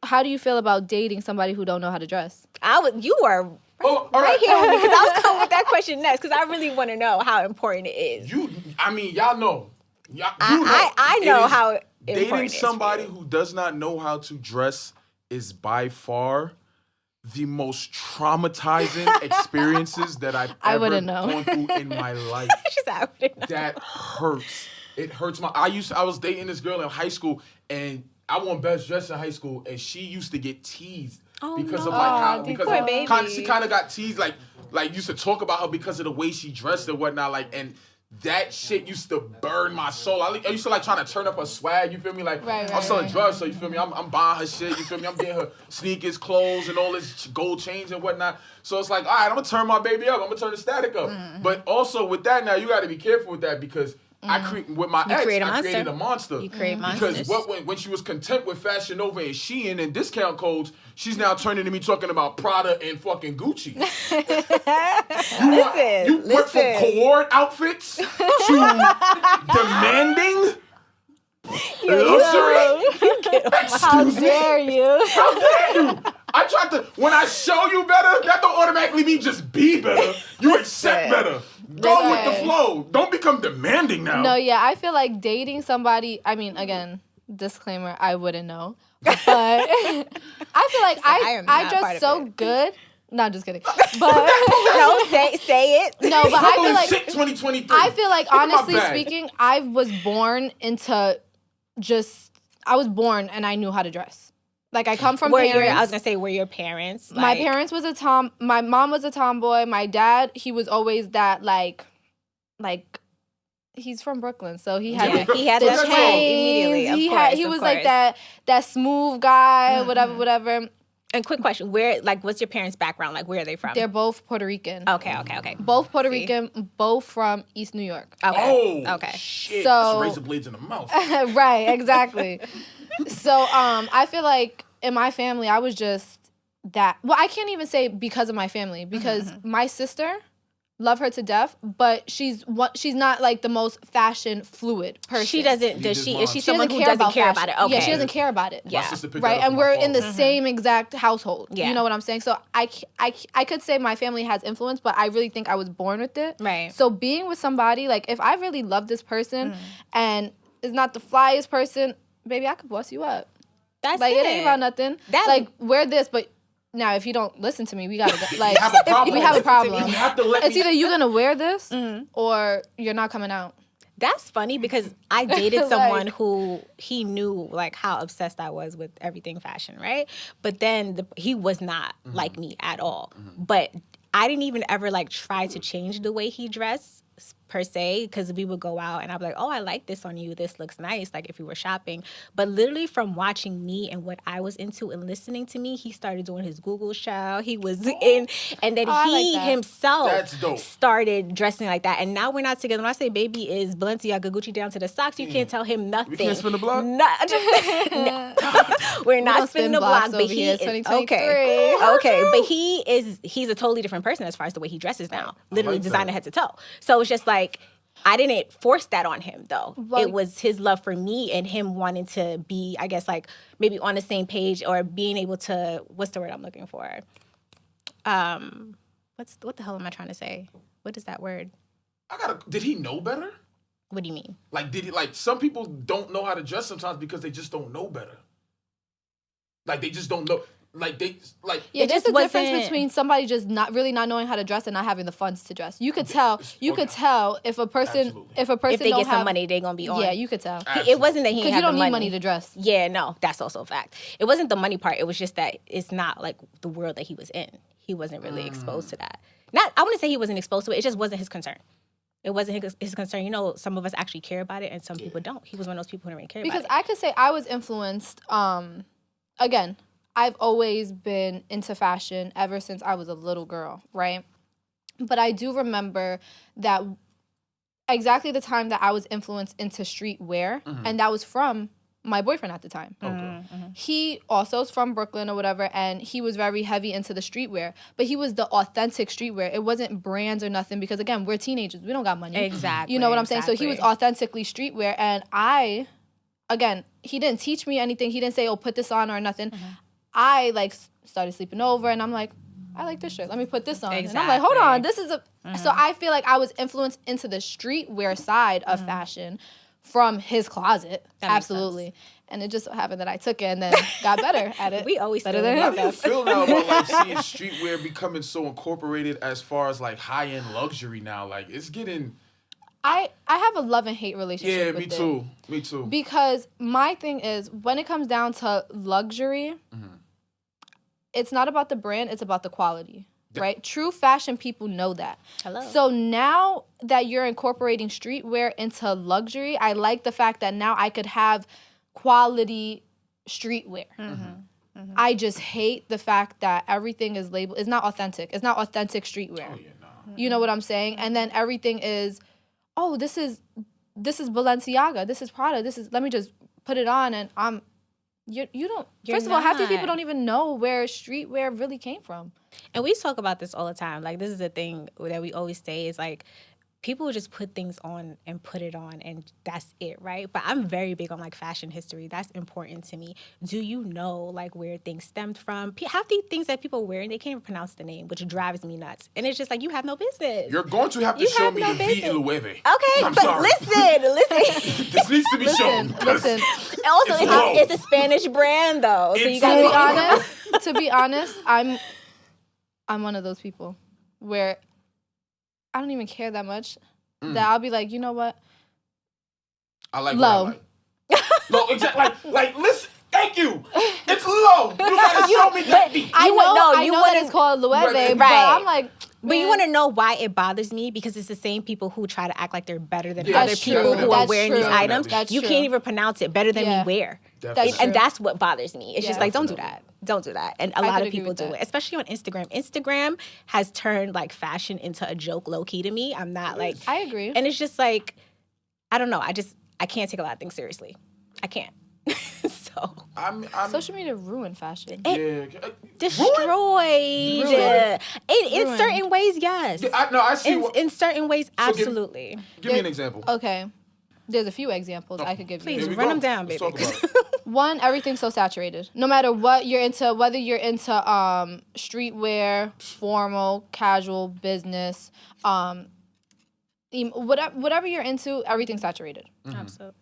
how do you feel about dating somebody who don't know how to dress? You are all right here with me because I was coming with that question next because I really want to know how important it is. Y'all know. I know how important dating it is somebody who does not know how to dress is by far the most traumatizing experiences that I've ever gone through in my life. That hurts. It hurts I was dating this girl in high school, and I won best dress in high school, and she used to get teased because of she kind of got teased, like used to talk about her because of the way she dressed and whatnot, and that shit used to burn my soul. I used to trying to turn up her swag, you feel me? I'm selling drugs, so you feel me? I'm buying her shit, you feel me? I'm getting her sneakers, clothes, and all this gold chains and whatnot. So it's like, all right, I'm gonna turn my baby up. I'm gonna turn the static up. Mm-hmm. But also with that now, you got to be careful with that because I created a monster. You create monsters. Because when she was content with Fashion Nova and Shein and discount codes, she's now turning to me talking about Prada and fucking Gucci. You went from cord outfits to demanding luxury? How dare you? How dare you? I tried to, when I show you better, that don't automatically mean just be better. You accept better. Go with the flow. Don't become demanding now. No, yeah, I feel like dating somebody, I mean, again, disclaimer, I wouldn't know. But I feel like I dress so good. No, just kidding. But no, say it. No, but I feel like 2023. I feel like honestly speaking, I was born and I knew how to dress. Like I come from parents. I was gonna say, were your parents? My parents was my mom was a tomboy. My dad, he was always that like he's from Brooklyn, so he had the chains. He was like that smooth guy, whatever. And quick question, what's your parents' background? Like, where are they from? They're both Puerto Rican. Okay. Both Puerto Rican, both from East New York. Okay. Oh, okay. Shit. So razor blades in the mouth. Right, exactly. So, I feel like in my family, I was just that. Well, I can't even say because of my family, because my sister, love her to death, but she's not like the most fashion fluid person. She doesn't. Is she someone who doesn't care about it? Okay. Yeah, she doesn't care about it. Yeah, right. And we're in the same exact household. Yeah. You know what I'm saying? So I could say my family has influence, but I really think I was born with it. Right. So being with somebody, like if I really love this person and is not the flyest person, baby, I could boss you up. That's like it ain't about nothing. Like wear this, but now if you don't listen to me, we gotta go. Like we have a problem. You have to it's either you're gonna wear this or you're not coming out. That's funny because I dated someone who he knew like how obsessed I was with everything fashion, right? But then he was not like me at all. But I didn't even ever like try to change the way he dressed per se, because we would go out and I'd be like, oh, I like this on you. This looks nice. Like if we were shopping. But literally from watching me and what I was into and listening to me, he started doing his Google show. He was in, and then he himself started dressing like that. And now we're not together. When I say baby is Balenciaga, Gucci down to the socks, you can't tell him nothing. We can't spin the block? No. We're not spinning the block, but he is okay. But he's a totally different person as far as the way he dresses now. Literally designer head to toe. So it's just like, I didn't force that on him, though. Well, it was his love for me and him wanting to be, I guess, like, maybe on the same page or being able to, what's the word I'm looking for? What the hell am I trying to say? What is that word? Did he know better? What do you mean? Like, some people don't know how to dress sometimes because they just don't know better. Like, they just don't know. There's a difference between somebody just not knowing how to dress and not having the funds to dress. You could tell if a person if they get some money, they're gonna be on. Yeah, you could tell. It wasn't that he didn't have the money. Because you don't need money to dress. Yeah, no, that's also a fact. It wasn't the money part. It was just that it's not like the world that he was in. He wasn't really exposed to that. I wouldn't say he wasn't exposed to it. It just wasn't his concern. It wasn't his concern. You know, some of us actually care about it, and some people don't. He was one of those people who didn't care about it. Because I could say I was influenced. Again, I've always been into fashion ever since I was a little girl, right? But I do remember that exactly the time that I was influenced into streetwear, and that was from my boyfriend at the time. Okay. He also is from Brooklyn or whatever, and he was very heavy into the streetwear, but he was the authentic streetwear. It wasn't brands or nothing because, again, we're teenagers. We don't got money. Exactly. You know what I'm saying? So he was authentically streetwear, and again, he didn't teach me anything. He didn't say, oh, put this on or nothing. I like started sleeping over, and I'm like, I like this shirt. Let me put this on. Exactly. And I'm like, hold on, this is a. So I feel like I was influenced into the streetwear side of fashion from his closet. Absolutely. And it just so happened that I took it and then got better at it. We always better than him. How do you feel now about like seeing streetwear becoming so incorporated as far as like high end luxury now? Like it's getting. I have a love and hate relationship. Yeah, me too. Me too. Because my thing is, when it comes down to luxury, it's not about the brand; it's about the quality. Right? True fashion people know that. Hello. So now that you're incorporating streetwear into luxury, I like the fact that now I could have quality streetwear. I just hate the fact that everything is labeled. It's not authentic. It's not authentic streetwear. Oh, yeah, no. You know what I'm saying? And then everything is, oh, this is Balenciaga. This is Prada. This is, let me just put it on and you don't, first of all, half these people don't even know where streetwear really came from. And we talk about this all the time. Like, this is the thing that we always say is, like, people just put things on and put it on, and that's it, right? But I'm very big on, like, fashion history. That's important to me. Do you know, like, where things stemmed from? Half the things that people wear, they can't even pronounce the name, which drives me nuts. And it's just like, you have no business. You're going to have to show me the V Loewe. Okay, I'm but sorry. listen. This needs to be shown. Listen. Also, it's a Spanish brand, though. So you gotta to be honest, I'm one of those people where I don't even care that much that I'll be like, you know what? I like low. What I like. Low, exactly. Like, listen. Thank you. It's low. You gotta show me that V. I know that it's called Loewe, Right. but I'm like, but you want to know why it bothers me? Because it's the same people who try to act like they're better than other That's people true. who are That's wearing true. these items. That's you true. can't even pronounce it better than me where. That's true. And that's what bothers me. It's just like, don't do Definitely. that. Don't do that. And a lot of people do it, especially on Instagram. Instagram has turned like fashion into a joke low key to me. I'm not like, I agree. And it's just like, I don't know. I can't take a lot of things seriously. I can't. So I'm social media ruined fashion. Destroyed. In certain ways, yes. I see. In certain ways, absolutely. Give me an example. Okay. There's a few examples I could give you. Please run them down, baby. One, everything's so saturated. No matter what you're into, whether you're into streetwear, formal, casual, business, whatever you're into, everything's saturated. Absolutely.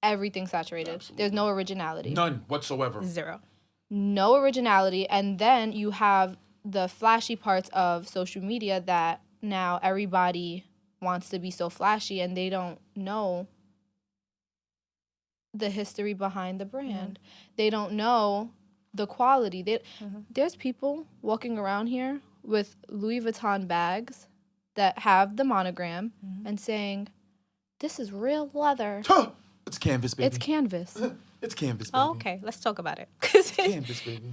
Everything's saturated. Absolutely. There's no originality. None whatsoever. Zero. No originality. And then you have the flashy parts of social media that now everybody wants to be so flashy and they don't know the history behind the brand. They don't know the quality. There's people walking around here with Louis Vuitton bags that have the monogram and saying, this is real leather. It's canvas, baby. It's canvas. It's canvas, baby. Oh, okay. Let's talk about it. It's canvas, baby.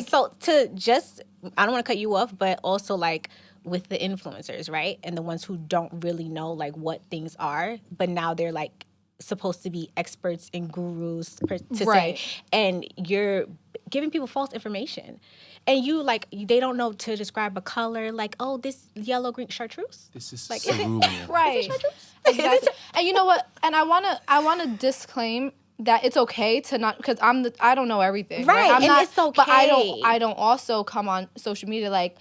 So to just, I don't want to cut you off, but also like with the influencers, right? And the ones who don't really know like what things are, but now they're like supposed to be experts and gurus to say, and you're giving people false information. And you like, they don't know to describe a color, like, oh, this yellow, green chartreuse. This is like, cerulean. Right. Is it chartreuse? Exactly. And you know what? And I wanna disclaim that it's okay to not, because I don't know everything. Right. I'm and not, it's okay. But I don't also come on social media like,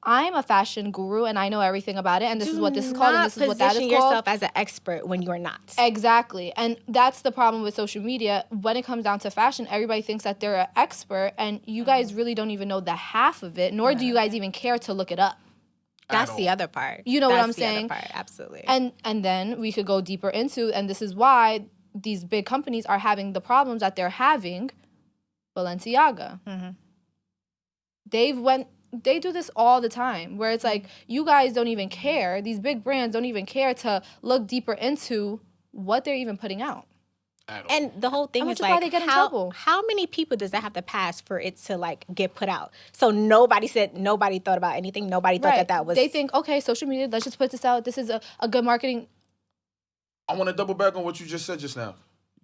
I'm a fashion guru and I know everything about it and this is what this is called and this is what that is called. Position yourself as an expert when you're not. Exactly. And that's the problem with social media. When it comes down to fashion, everybody thinks that they're an expert and you guys really don't even know the half of it, nor do you guys even care to look it up. That's the other part. You know what I'm saying? That's the other part, absolutely. And then we could go deeper into, and this is why these big companies are having the problems that they're having. Balenciaga. They do this all the time, where it's like, you guys don't even care. These big brands don't even care to look deeper into what they're even putting out. And the whole thing is like, how many people does that have to pass for it to like get put out? So nobody thought about anything. Nobody thought that was. They think, okay, social media, let's just put this out. This is a good marketing. I want to double back on what you just said just now.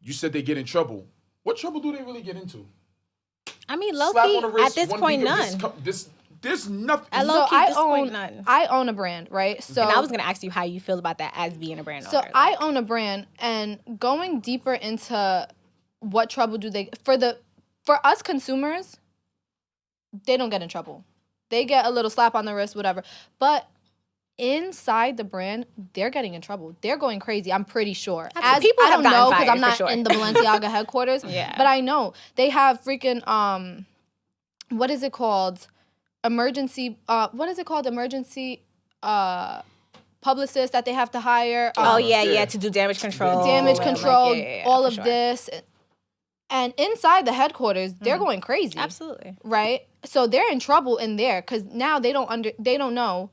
You said they get in trouble. What trouble do they really get into? I mean, low-key, at this point, none. There's nothing. I own a brand, right? So, and I was going to ask you how you feel about that as being a brand owner. So I own a brand, and going deeper into what trouble do they for us consumers, they don't get in trouble. They get a little slap on the wrist, whatever. But inside the brand, they're getting in trouble. They're going crazy. I'm pretty sure. As people, I don't know because I'm not in the Balenciaga headquarters. Yeah, but I know they have freaking what is it called? Emergency. What is it called? Emergency. Publicists that they have to hire. To do damage control. All of this. And inside the headquarters, they're going crazy. Absolutely. Right? So they're in trouble in there because now they don't know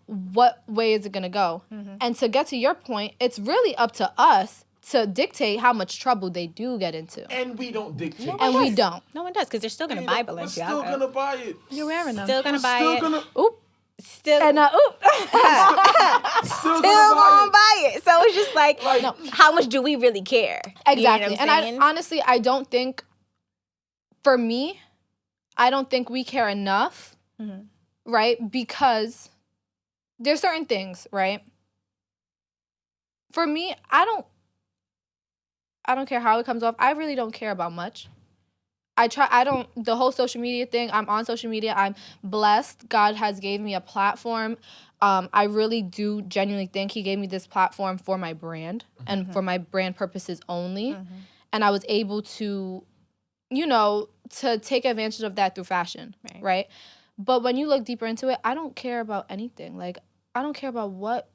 what way is it going to go. Mm-hmm. And to get to your point, it's really up to us to dictate how much trouble they do get into. And we don't dictate. We don't. No one does because they're still going to buy Balenciaga. We're still going to buy it. You're wearing them. Still going to buy it. Oop. Still and still gonna buy it. So it's just like no. How much do we really care? Exactly. You know and honestly, I don't think, for me, I don't think we care enough, right? Because there's certain things, right? For me, I don't care how it comes off. I really don't care about much. The whole social media thing, I'm on social media. I'm blessed. God has gave me a platform. I really do genuinely think he gave me this platform for my brand and for my brand purposes only. Mm-hmm. And I was able to, to take advantage of that through fashion, right? But when you look deeper into it, I don't care about anything. Like, I don't care about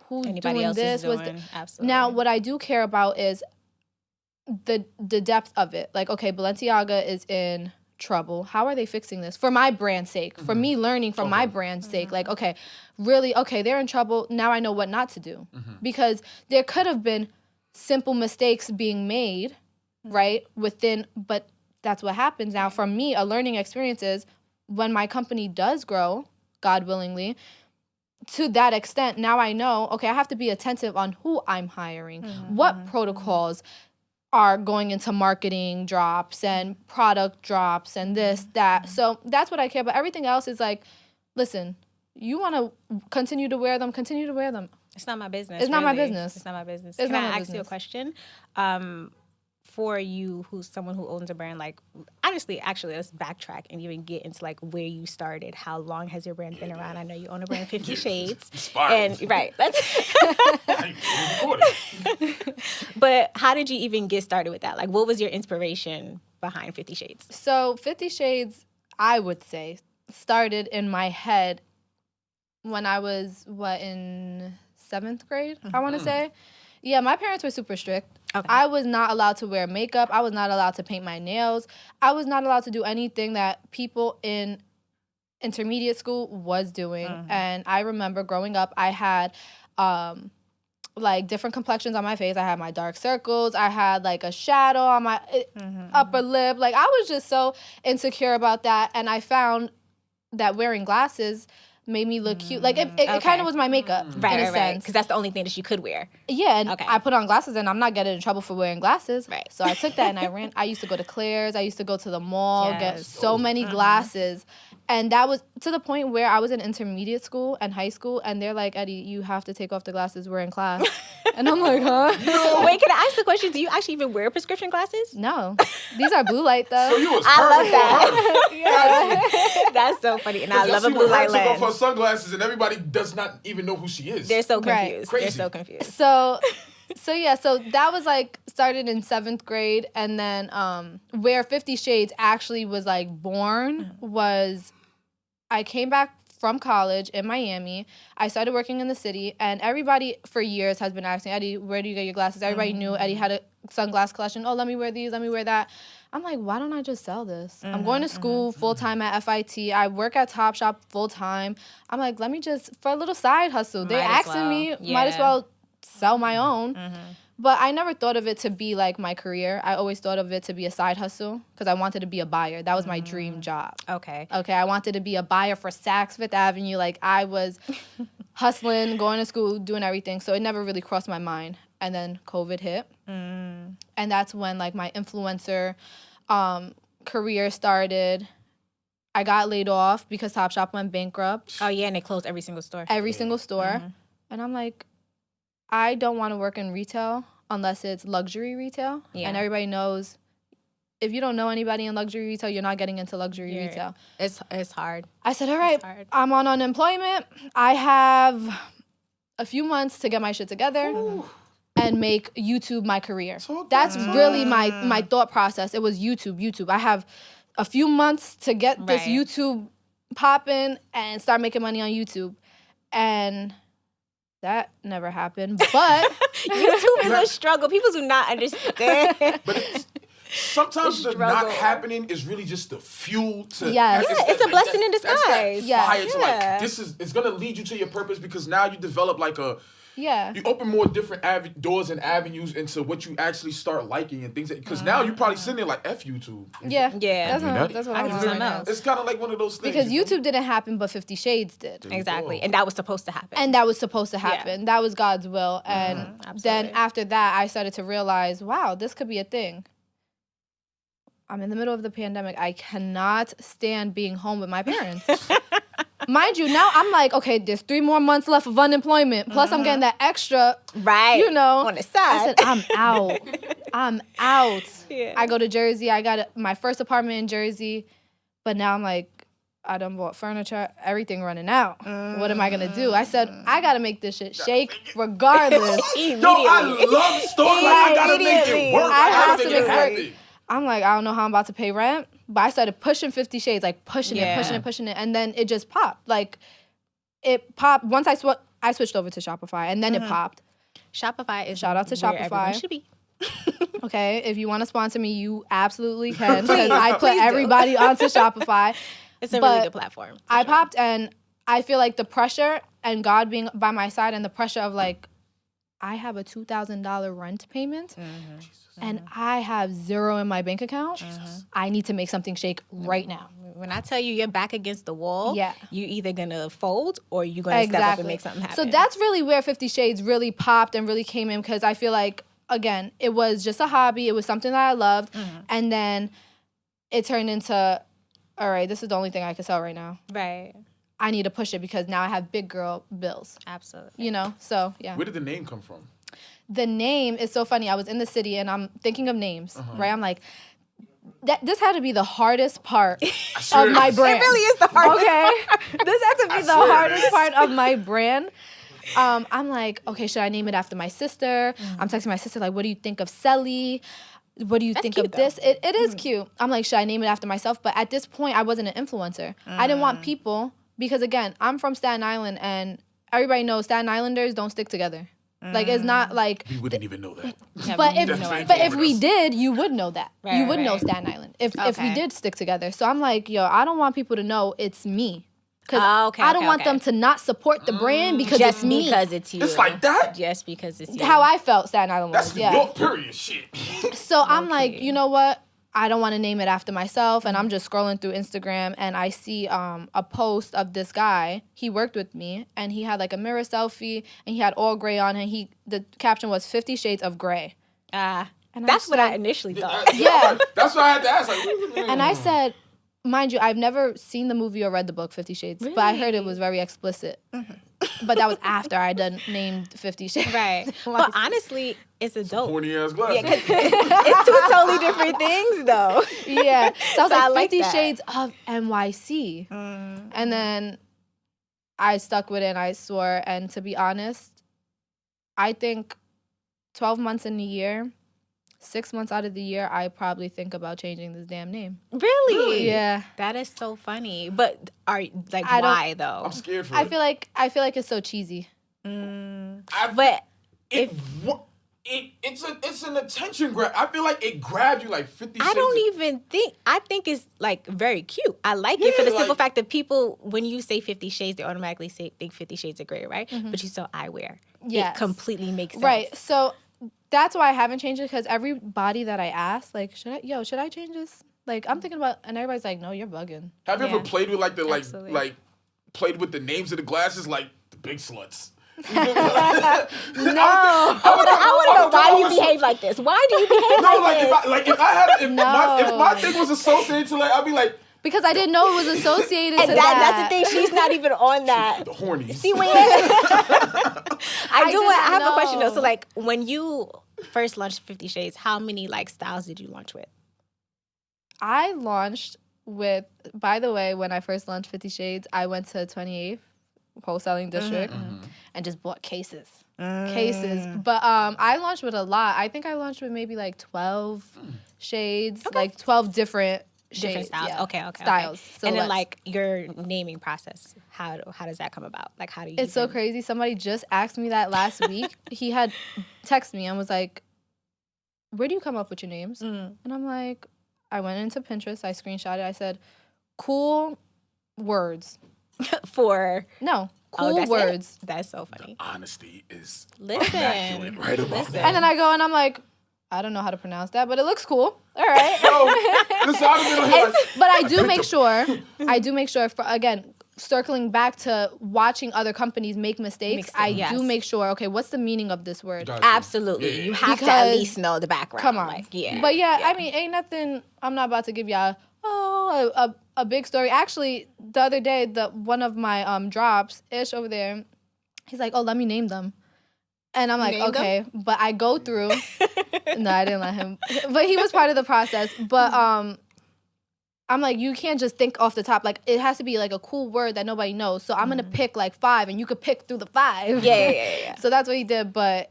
who's anybody doing else this. is doing. Absolutely. Now, what I do care about is the depth of it. Like, okay, Balenciaga is in trouble. How are they fixing this? For my brand's sake. For me learning from my brand's sake. Like, okay, really, okay, they're in trouble. Now I know what not to do. Because there could have been simple mistakes being made, right? But that's what happens. Now, for me, a learning experience is when my company does grow, God willingly, to that extent, now I know, okay, I have to be attentive on who I'm hiring, what protocols are going into marketing drops and product drops and this, that. So that's what I care about. Everything else is like, listen, you want to continue to wear them, continue to wear them. It's not my business. It's not my business. It's not my business. Can I ask you a question? For you, who's someone who owns a brand, like, honestly, actually, let's backtrack and even get into, like, where you started. How long has your brand been around? I know you own a brand, 50 Shades. Inspired. And, right. But how did you even get started with that? Like, what was your inspiration behind 50 Shades? So 50 Shades, I would say, started in my head when I was, in 7th grade, I want to say. Yeah, my parents were super strict. Okay. I was not allowed to wear makeup. I was not allowed to paint my nails. I was not allowed to do anything that people in intermediate school was doing. And I remember growing up, I had different complexions on my face. I had my dark circles. I had like a shadow on my upper lip. Like, I was just so insecure about that. And I found that wearing glasses made me look cute. Like, it kind of was my makeup, in a sense. Because that's the only thing that you could wear. Yeah, and I put on glasses, and I'm not getting in trouble for wearing glasses. Right. So I took that, and I used to go to Claire's. I used to go to the mall, get so many glasses. And that was to the point where I was in intermediate school and high school, and they're like, Eddy, you have to take off the glasses. We're in class. And I'm like, huh? No. Wait, can I ask the question? Do you actually even wear prescription glasses? No. These are blue light, though. So you was I love that. Yeah. That's so funny. And I love a blue light lens. Took off her sunglasses, and everybody does not even know who she is. They're so confused. Crazy. They're so confused. So that was like started in 7th grade, and then where 50 Shades actually was like born was I came back from college in Miami. I started working in the city, and everybody for years has been asking, Eddy, where do you get your glasses? Everybody knew Eddy had a sunglass collection. Oh, let me wear these, let me wear that. I'm like, why don't I just sell this? I'm going to school full-time at FIT. I work at Topshop full-time. I'm like, let me just, for a little side hustle. They're asking me, might as well sell my own. But I never thought of it to be like my career. I always thought of it to be a side hustle because I wanted to be a buyer. That was my dream job. Okay, I wanted to be a buyer for Saks Fifth Avenue. Like, I was hustling, going to school, doing everything. So it never really crossed my mind. And then COVID hit. And that's when, like, my influencer career started. I got laid off because Topshop went bankrupt. Oh, yeah, and they closed every single store. Every single store. And I'm like, I don't want to work in retail unless it's luxury retail. Yeah. And everybody knows if you don't know anybody in luxury retail, you're not getting into luxury retail. It's hard. I said, all right, I'm on unemployment. I have a few months to get my shit together and make YouTube my career. That's really my thought process. It was YouTube. I have a few months to get this YouTube popping and start making money on YouTube. And that never happened. But YouTube is a struggle. People do not understand. But sometimes the not happening is really just the fuel to... Yes. It's a blessing in disguise. That's that fire to like, it's going to lead you to your purpose because now you develop like a... Yeah. You open more different doors and avenues into what you actually start liking and things. Because now you're probably sitting there like, F YouTube. Yeah. That's what I'm doing now. It's kind of like one of those things. Because YouTube didn't happen, but 50 Shades did. Exactly. And that was supposed to happen. Yeah. That was God's will. And then after that, I started to realize, wow, this could be a thing. I'm in the middle of the pandemic. I cannot stand being home with my parents. Mind you, now I'm like, okay, there's 3 more months left of unemployment. Plus, I'm getting that extra, you know. On the side. I said, I'm out. Yeah. I go to Jersey. I got my first apartment in Jersey. But now I'm like, I done bought furniture, everything running out. What am I going to do? I said, I got to make this shit shake regardless. Yo, I love stores. I got to make it work. I have to make it happen. I'm like, I don't know how I'm about to pay rent. But I started pushing 50 Shades, like pushing it. And then it just popped. Like, it popped. Once I switched over to Shopify, and then it popped. Shopify is Shout out to where Shopify. Everyone should be. Okay, if you want to sponsor me, you absolutely can. Because I put everybody onto Shopify. It's a really good platform. I popped, and I feel like the pressure and God being by my side and the pressure of like, I have a $2,000 rent payment. And I have $0 in my bank account. I need to make something shake right now. When I tell you you're back against the wall, you're either going to fold or you're going to step up and make something happen. So that's really where 50 Shades really popped and really came in because I feel like, again, it was just a hobby. It was something that I loved. And then it turned into, all right, this is the only thing I can sell right now. Right. I need to push it because now I have big girl bills. Absolutely. You know, so yeah. Where did the name come from? The name is so funny. I was in the city and I'm thinking of names, right? I'm like, this had to be the hardest part of my brand. It really is the hardest part. This had to be the hardest part of my brand. I'm like, okay, should I name it after my sister? I'm texting my sister, like, what do you think of Selly? What do you think of this? It is cute. I'm like, should I name it after myself? But at this point, I wasn't an influencer. I didn't want people, because again, I'm from Staten Island and everybody knows Staten Islanders don't stick together. Like, it's not like... We wouldn't even know that. But if we did, you would know that. You would know Staten Island if we did stick together. So I'm like, yo, I don't want people to know it's me. Because I don't want them to not support the brand because it's me. Just because it's you. It's like that? Just because it's you. How I felt Staten Island was, That's New York period shit. So I'm like, you know what? I don't want to name it after myself. And I'm just scrolling through Instagram and I see a post of this guy. He worked with me and he had like a mirror selfie and he had all gray on and the caption was 50 Shades of Gray. That's what I initially thought. Yeah. That's what I had to ask. Like, and I said, mind you, I've never seen the movie or read the book 50 Shades, but I heard it was very explicit. But that was after I done named 50 Shades. Right. But honestly, it's a dope. Horny ass glasses. Yeah, it's two totally different things, though. Yeah. So I was like, 50 that. Shades of NYC. And then I stuck with it and I swore. And to be honest, I think 12 months in a year, 6 months out of the year, I probably think about changing this damn name. Really? Yeah. That is so funny. But why though? I'm scared for I feel like it's so cheesy. But it's an attention grab. I feel like it grabbed you like 50 Shades. I don't even think. I think it's like very cute. I like it for the simple fact that people, when you say 50 Shades, they automatically think 50 Shades of Grey, right? But you still eyewear. Yes. It completely makes sense. Right. So that's why I haven't changed it, because everybody that I ask, like, should I change this? Like, I'm thinking about, and everybody's like, no, you're bugging. Have you ever played with played with the names of the glasses, like the big sluts? No. I want to know why you behave like this. Why do you behave like this? If my thing was associated to like, I'd be like, because I didn't know it was associated and to that's the thing. She's not even on that. The hornies. See, when I have a question though. So like, when you first launched 50 Shades, how many like styles did you launch with? I launched with, by the way, when I first launched 50 Shades, I went to 28th wholesaling district and just bought cases. But I launched with a lot. I think I launched with maybe like 12 shades, like 12 different shades. Styles. Yeah. Okay. Styles. So and then like your naming process, how does that come about? Like how do you It's so crazy. Somebody just asked me that last week. He had texted me and was like, where do you come up with your names? And I'm like, I went into Pinterest, I screenshot it, I said, cool words. Cool words. That's so funny. The honesty is immaculate right about that. And then I go and I'm like, I don't know how to pronounce that, but it looks cool. All right. But I do make sure, for, again, circling back to watching other companies make mistakes, I do make sure, okay, what's the meaning of this word? Absolutely. Yeah. You have to at least know the background. Come on. But I mean, ain't nothing, I'm not about to give y'all, a big story. Actually, the other day, one of my drops, Ish over there, he's like, oh, let me name them. And I'm like, okay. But I go through. No, I didn't let him. But he was part of the process. But I'm like, you can't just think off the top. Like, it has to be like a cool word that nobody knows. So I'm going to pick like 5, and you could pick through the 5. Yeah. So that's what he did. But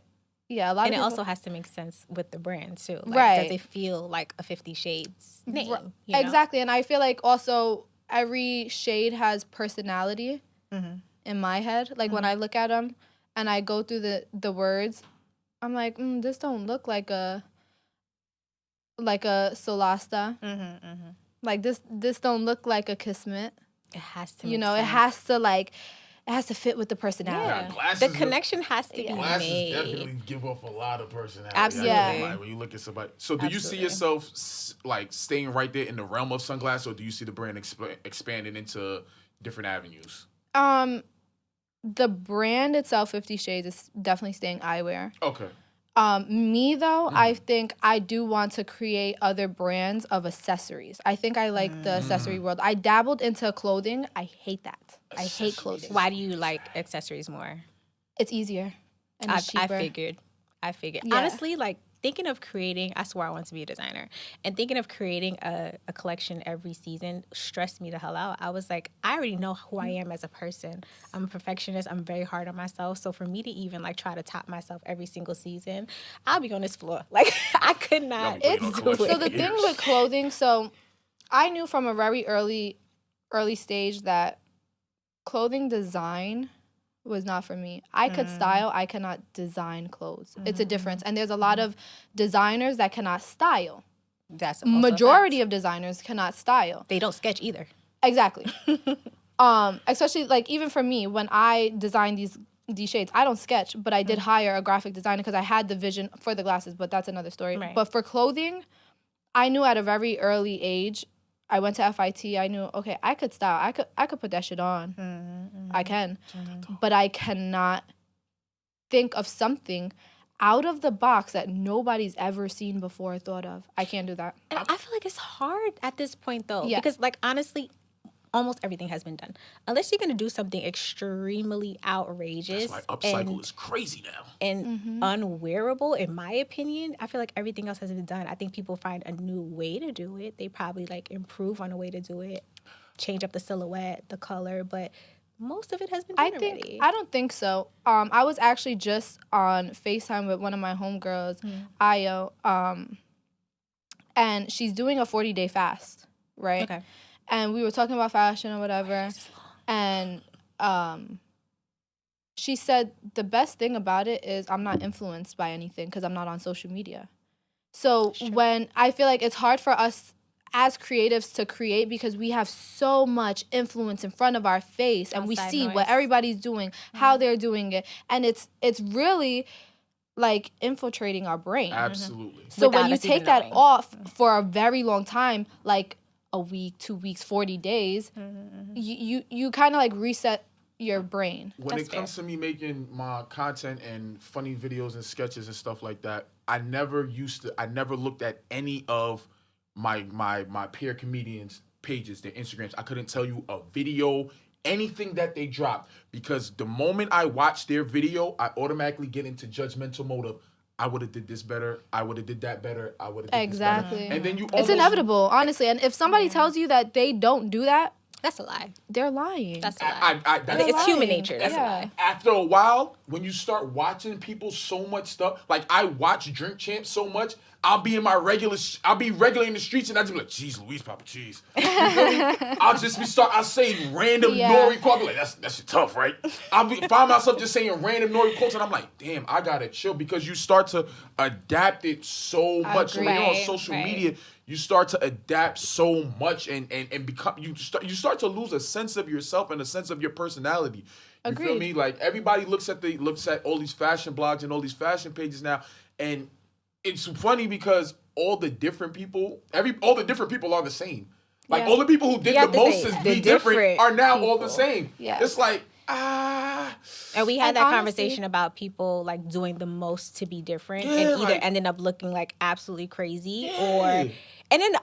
yeah, a lot of people. And it also has to make sense with the brand too. Like, does it feel like a 50 Shades name? You know? Exactly. And I feel like also every shade has personality in my head. Like when I look at them and I go through the words, I'm like, this don't look like a Solasta. Like this don't look like a Kismet. It has to. It has to fit with the personality. Yeah, the connection has to be glasses made. Definitely give off a lot of personality. Absolutely. Like, when you look at somebody. So do you see yourself like staying right there in the realm of sunglasses, or do you see the brand expanding into different avenues? The brand itself, 50 Shades, is definitely staying eyewear. Okay. Me, though, I think I do want to create other brands of accessories. I think I like the accessory world. I dabbled into clothing. I hate that. I hate clothing. Why do you like accessories more? It's easier and it's cheaper. I figured. Yeah. Honestly, like, thinking of creating, I swore I wanted to be a designer, and thinking of creating a collection every season stressed me the hell out. I was like, I already know who I am as a person. I'm a perfectionist. I'm very hard on myself. So for me to even like try to top myself every single season, I'll be on this floor. Like, I could not do it. So the thing with clothing, so I knew from a very early stage that clothing design was not for me. I could style, I cannot design clothes. It's a difference. And there's a lot of designers that cannot style. That's majority of designers cannot style. They don't sketch either. Exactly. Especially like even for me, when I designed these shades, I don't sketch, but I did hire a graphic designer because I had the vision for the glasses, but that's another story. Right. But for clothing, I knew at a very early age, I went to FIT. I knew, okay, I could style. I could put that shit on. I can. But I cannot think of something out of the box that nobody's ever seen before or thought of. I can't do that. And I feel like it's hard at this point, though. Yeah. Because, like, honestly, almost everything has been done. Unless you're going to do something extremely outrageous. That's why upcycle is crazy now. And unwearable, in my opinion. I feel like everything else has been done. I think people find a new way to do it. They probably, like, improve on a way to do it. Change up the silhouette, the color. But most of it has been done already. I don't think so. I was actually just on FaceTime with one of my homegirls, Ayo. And she's doing a 40-day fast, right? Okay. And we were talking about fashion or whatever. And she said the best thing about it is I'm not influenced by anything because I'm not on social media. So when I feel like it's hard for us as creatives to create because we have so much influence in front of our face and we see what everybody's doing, how they're doing it. And it's really like infiltrating our brain. Absolutely. So when you take that off for a very long time, like a week, 2 weeks, 40 days, you kind of like reset your brain. When it comes to me making my content and funny videos and sketches and stuff like that, I never looked at any of my peer comedians' pages, their Instagrams. I couldn't tell you a video, anything that they dropped, because the moment I watch their video, I automatically get into judgmental mode of, I would have did this better. I would have did that better. I would have did exactly. this better. And then you it's inevitable, honestly. And if somebody tells you that they don't do that, that's a lie. They're lying. That's a lie. It's human nature. That's a lie. After a while, when you start watching people so much stuff, like I watch Drink Champs so much, I'll be regular in the streets, and I'll just be like, "Jeez, Louise, Papa Cheese." You feel me? I'll say random Nori quotes. Like that's tough, right? Find myself just saying random Nori quotes, and I'm like, "Damn, I gotta chill," because you start to adapt it so much. So when you're on social media, you start to adapt so much, and become you start to lose a sense of yourself and a sense of your personality. You feel me? Like everybody looks at all these fashion blogs and all these fashion pages now, and it's funny because all the different people are the same. Like all the people who did the most to be different are now all the same. Yeah. It's like and we had that conversation about people like doing the most to be different and either ending up looking like absolutely crazy or. And then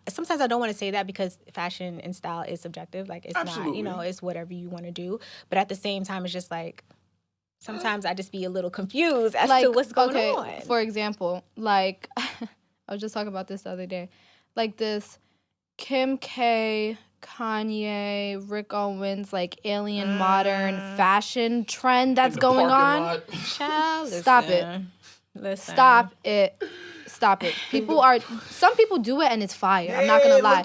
sometimes I don't want to say that because fashion and style is subjective. Like it's not, it's whatever you want to do. But at the same time, it's just like sometimes I just be a little confused as to what's going on. For example, like I was just talking about this the other day. Like this Kim K, Kanye, Rick Owens, like alien modern fashion trend that's going on. Child, Stop it. Stop it. Stop it. Some people do it and it's fire. I'm not gonna lie.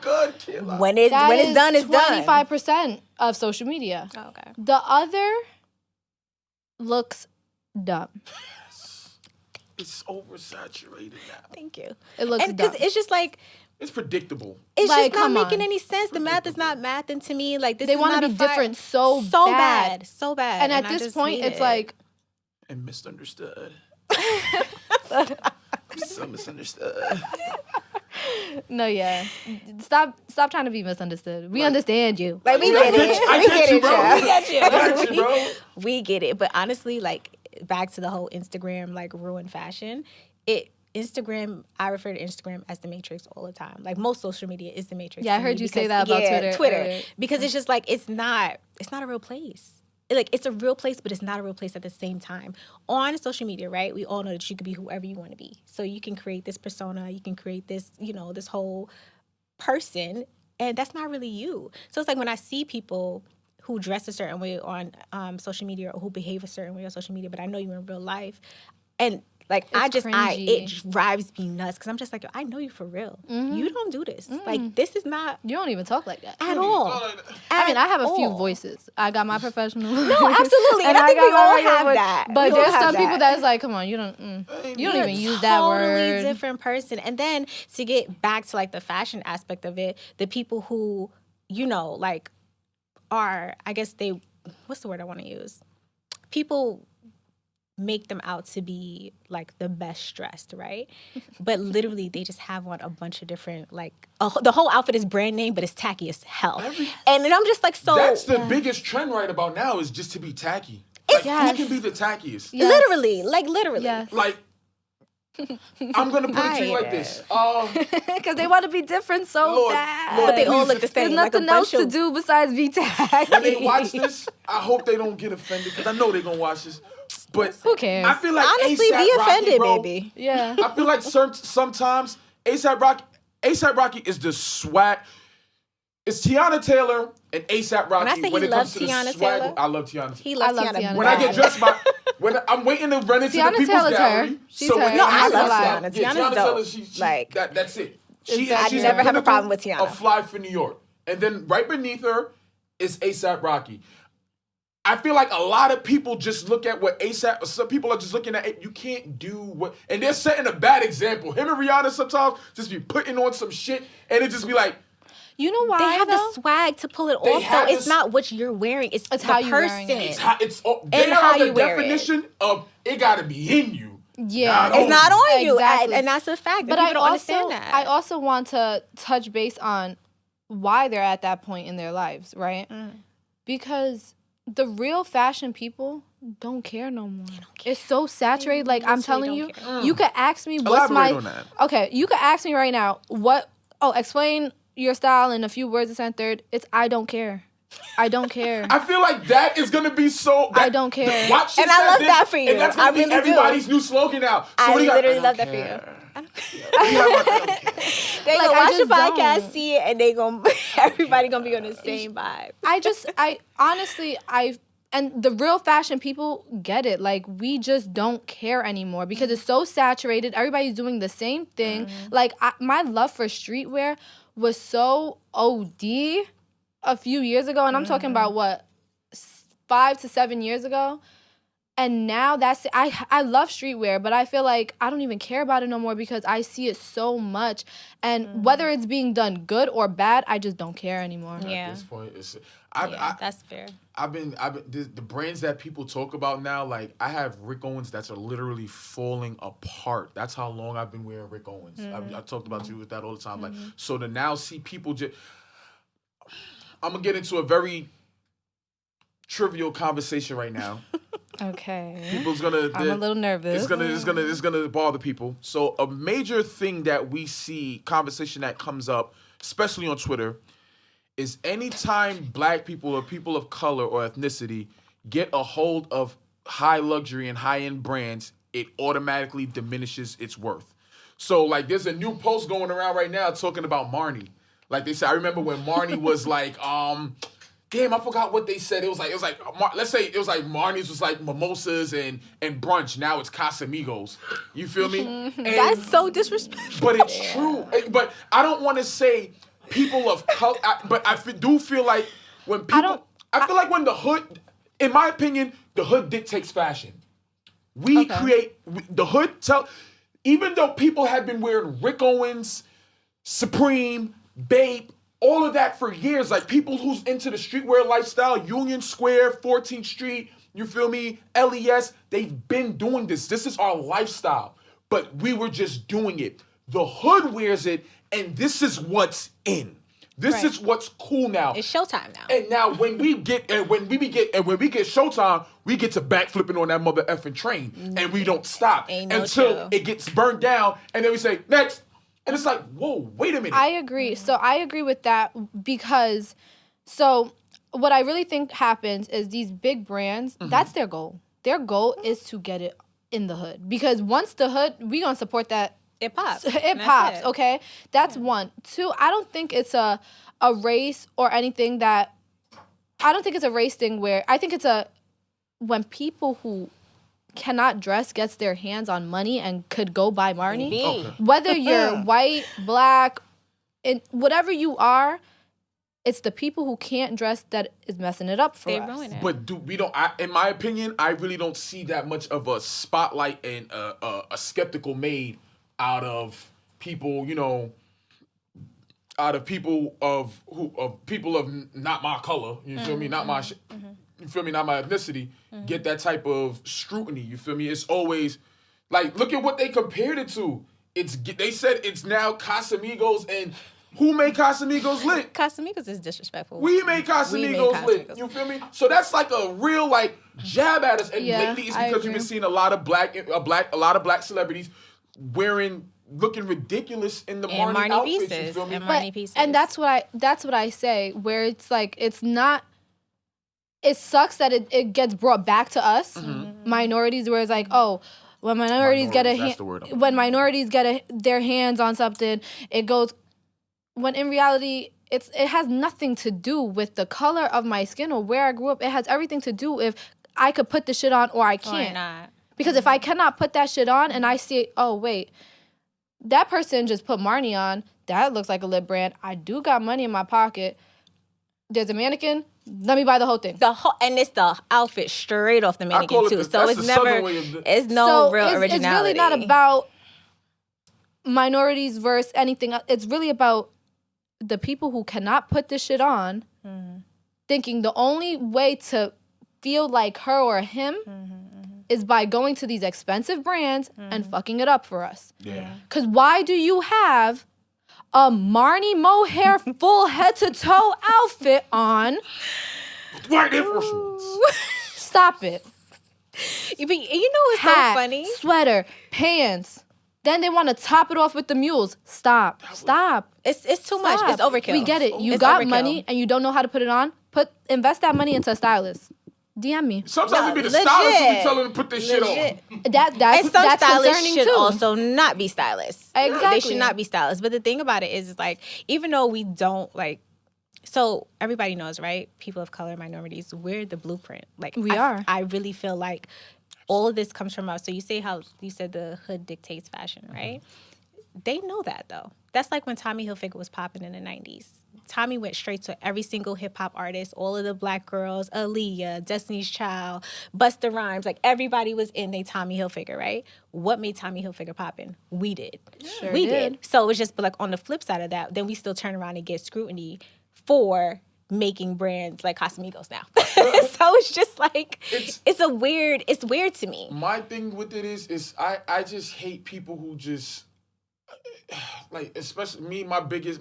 When it's done, it's done. 25% of social media. Oh, okay. The other looks dumb. It's oversaturated now. Thank you. It looks dumb. Because it's just like it's predictable. It's like, just not making any sense. The math is not mathing to me. Like they want to be different so bad. So bad. And at this point, it's like and misunderstood. So misunderstood. No, yeah. Stop trying to be misunderstood. We understand you. Like we get it. I get you, bro. We get you. I got you, bro. We get it. But honestly, like back to the whole Instagram like ruined fashion. I refer to Instagram as the Matrix all the time. Like most social media is the Matrix. Yeah, I heard you say that about Twitter. Because it's just like it's not a real place. Like it's a real place, but it's not a real place at the same time. On social media, right? We all know that you can be whoever you want to be. So you can create this persona, you can create this, this whole person, and that's not really you. So it's like when I see people who dress a certain way on social media or who behave a certain way on social media, but I know you in real life, and like it drives me nuts because I'm just like, I know you for real. Mm-hmm. You don't do this. Mm-hmm. Like this is not. You don't even talk like that at all. I have a few voices. I got my professional. No, absolutely, and I think we all have that. But there's some people that's like, come on, you don't even use that word. Totally different person. And then to get back to like the fashion aspect of it, the people who like are, I guess what's the word I want to use? People make them out to be like the best dressed, right? But literally they just have on a bunch of different the whole outfit is brand name, but it's tacky as hell. And then I'm just like, so that's the biggest trend right about now is just to be tacky. Like who can be the tackiest? Yes. Literally. Yes. Like I'm gonna put it to you like this. Because they want to be different bad. But they all look the same. There's nothing else to do besides be tacky. When they watch this, I hope they don't get offended because I know they're gonna watch this. But who cares? I feel like honestly, A$AP be offended, Rocky, bro, baby. Yeah. I feel like sometimes A$AP Rocky is the swag. It's Tiana Taylor and A$AP Rocky. When I say when he it comes to Tiana the swag, Taylor, I love Tiana. He loves Tiana. When I get dressed when I'm waiting to run into Tiana the people's Taylor's gallery. her. She's her. No, I love Tiana. Tiana Taylor, Taylor, that's it. I never have a problem with Tiana. A fly for New York. And then right beneath her is A$AP Rocky. I feel like a lot of people just look at what A$AP, some people are just looking at it. You can't do what, and they're setting a bad example. Him and Rihanna sometimes just be putting on some shit and it just be like, you know why? They have the swag to pull it off, though. It's not what you're wearing. It's the how you're person. wearing it. They are the definition of it got to be in you. Yeah. It's not on you. Exactly. And that's a fact. But people don't understand that. I also want to touch base on why they're at that point in their lives, right? Because the real fashion people don't care no more. It's so saturated. Like, I'm telling you, you could ask me what's Okay, you could ask me right now, explain your style in a few words and third. It's I don't care. I don't care. I feel like that is gonna be so. I don't care. Watch and I love that for you. And that's gonna be everybody's new slogan now. So I literally love that for you. They gonna watch the podcast, see it, and everybody gonna be on the same vibe. I honestly, and the real fashion people get it. Like, we just don't care anymore because it's so saturated. Everybody's doing the same thing. Like, my love for streetwear was so OD a few years ago, and I'm talking about what, 5 to 7 years ago. And now I love streetwear, but I feel like I don't even care about it no more because I see it so much. And whether it's being done good or bad, I just don't care anymore. Yeah. At this point, that's fair. The brands that people talk about now, like, I have Rick Owens that are literally falling apart. That's how long I've been wearing Rick Owens. I talked about you with that all the time. Like, so to now see people just, I'm gonna get into a very trivial conversation right now. Okay. I'm a little nervous. It's gonna bother people. So a major thing that we see, conversation that comes up, especially on Twitter, is anytime black people or people of color or ethnicity get a hold of high luxury and high-end brands, it automatically diminishes its worth. So, like, there's a new post going around right now talking about Marni. Like, they said, I remember when Marni was like, damn, I forgot what they said. It was like let's say it was like Marni's was like mimosas and brunch. Now it's Casamigos. You feel me? That's so disrespectful. But it's true. But I don't want to say people of color. But I do feel like when people, I feel like when the hood, in my opinion, the hood dictates fashion. We create the hood. Even though people have been wearing Rick Owens, Supreme, Bape, all of that for years, like people who's into the streetwear lifestyle, Union Square, 14th Street, you feel me, LES, they've been doing this. This is our lifestyle, but we were just doing it. The hood wears it, and this is what's in. This is what's cool now. It's showtime now. And now when we get showtime, we get to backflipping on that mother effing train, and we don't stop until it gets burned down, and then we say next. And it's like, whoa, wait a minute. I agree. So I agree with that because, so what I really think happens is these big brands, that's their goal. Their goal is to get it in the hood. Because once the hood, we going to support that. It pops. It pops, okay? That's one. Two, I don't think it's a race or anything that, I don't think it's a race thing where, I think it's when people who cannot dress gets their hands on money and could go buy Marni. Whether you're white, black, and whatever you are, it's the people who can't dress that is messing it up for us. Ruin it. But in my opinion, I really don't see that much of a spotlight and a skeptical made out of people, people of not my color. You feel me? Not my. You feel me? Not my ethnicity. Get that type of scrutiny. You feel me? It's always like, look at what they compared it to. They said it's now Casamigos, and who made Casamigos lit? Casamigos is disrespectful. We made Casamigos lit. You feel me? So that's like a real jab at us. And lately it's because you've been seeing a lot of black celebrities looking ridiculous in the Marni outfits. Pieces. You feel me? And Marni pieces. And that's what I say. Where it's like it's not. It sucks that it gets brought back to us, minorities, where it's like, oh, when minorities get their hands on something, it goes. When in reality, it has nothing to do with the color of my skin or where I grew up. It has everything to do if I could put the shit on or I can't. Or not. Because if I cannot put that shit on and I see, oh wait, that person just put Marni on. That looks like a lit brand. I do got money in my pocket. There's a mannequin. Let me buy the whole thing. And it's the outfit straight off the mannequin too. So it's never, it's no real originality. It's really not about minorities versus anything. It's really about the people who cannot put this shit on, thinking the only way to feel like her or him is by going to these expensive brands and fucking it up for us. Yeah. Because why do you have a Marni mohair full head to toe outfit on? White Air Force Ones. Stop it. You know what's Hat, so funny? Sweater, pants. Then they want to top it off with the mules. Stop. It's too much. It's overkill. We get it. You It's got overkill. money and you don't know how to put it on. invest that money into a stylist. DM me. Sometimes it be the stylist who be telling them to put this shit on. That's stylists should too. Also not be stylists. Exactly. They should not be stylists. But the thing about it is like, even though we don't like, so everybody knows, right? People of color, minorities, we're the blueprint. Like we are. I really feel like all of this comes from us. So you say how you said the hood dictates fashion, right? They know that though. That's like when Tommy Hilfiger was popping in the 90s. Tommy went straight to every single hip-hop artist, all of the black girls, Aaliyah, Destiny's Child, Busta Rhymes. Like, everybody was in they Tommy Hilfiger, right? What made Tommy Hilfiger poppin'? We did. Sure we did. So it was just, but like, on the flip side of that, then we still turn around and get scrutiny for making brands like Casamigos now. So it's just like, it's weird to me. My thing with it is I just hate people who just... like, especially me, my biggest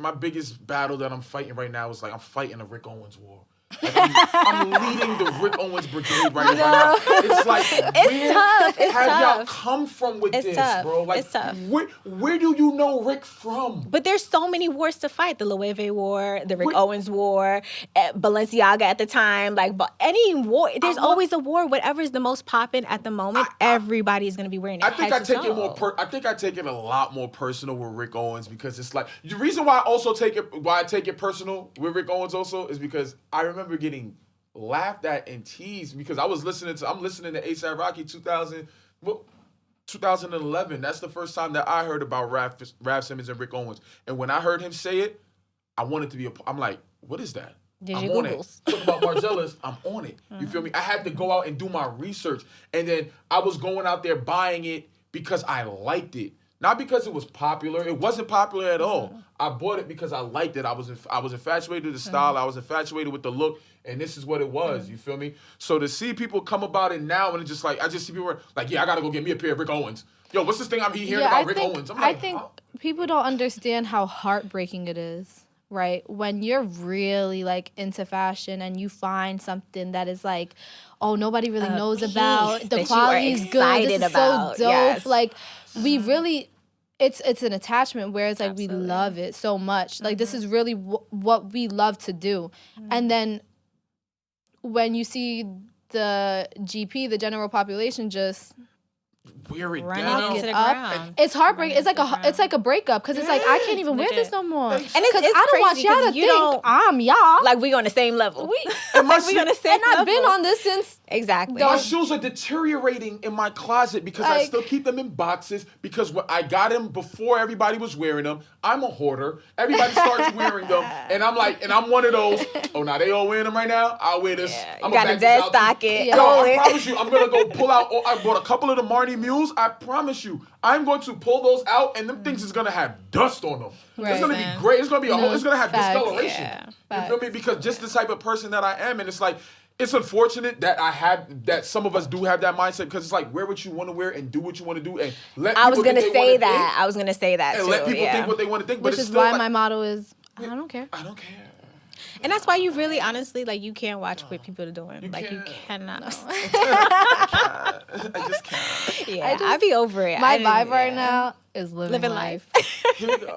battle that I'm fighting right now is like I'm fighting a Rick Owens war. Like, I'm leading the Rick Owens brigade right now. It's like, where have y'all come from with this, bro? Like, it's tough. Where do you know Rick from? But there's so many wars to fight. The Loewe War, the Rick Owens War, Balenciaga at the time. Like, but any war, there's always a war. Whatever is the most popping at the moment, everybody's gonna be wearing it. I think I take it a lot more personal with Rick Owens because it's like the reason why I take it personal with Rick Owens also is because I remember getting laughed at and teased because I'm listening to A$AP Rocky 2011. That's the first time that I heard about Raph Simmons and Rick Owens. And when I heard him say it, I wanted to be I'm like, what is that? I'm on it. Talking about Margielas, I'm on it. You feel me? I had to go out and do my research. And then I was going out there buying it because I liked it. Not because it was popular. It wasn't popular at all. I bought it because I liked it. I was infatuated with the style. I was infatuated with the look. And this is what it was. You feel me? So to see people come about it now and it's just like, I just see people like, yeah, I got to go get me a pair of Rick Owens. Yo, what's this thing I'm hearing about Rick Owens? I'm like, I think people don't understand how heartbreaking it is, right? When you're really like into fashion and you find something that is like, oh, nobody really knows about. The quality is good. This is so dope. Yes. Like, we really, it's an attachment where it's like Absolutely. We love it so much. Like, this is really what we love to do. And then when you see the GP, the general population, just wear it down. It up. It's heartbreaking. It's like a breakup because it's like I can't even wear this no more. And it's I don't want y'all to think I'm y'all. Like we on the same level. We on the same level. And I've been on this since exactly. My shoes are deteriorating in my closet because I still keep them in boxes because I got them before everybody was wearing them. I'm a hoarder. Everybody starts wearing them, and I'm like, and I'm one of those. Oh, now they all wearing them right now. I'll wear this. Yeah, I'm got a dead stock it. Yo, I promise you, I'm gonna go pull out. I bought a couple of the Marnie Mules. I promise you, I'm going to pull those out, and them things is gonna have dust on them. Right, it's gonna be great. It's gonna be it's gonna have discoloration. Yeah, you feel me? Because just the type of person that I am, and it's like. It's unfortunate that some of us do have that mindset because it's like wear what you want to wear and do what you want to do and let people I was gonna say that and too, let people think what they want to think. Which but is why my motto is I don't care. I don't care. And that's why you really, honestly, like you can't watch what people are doing. You cannot. No. I just can't. Yeah, I be over it. My vibe right now is living life.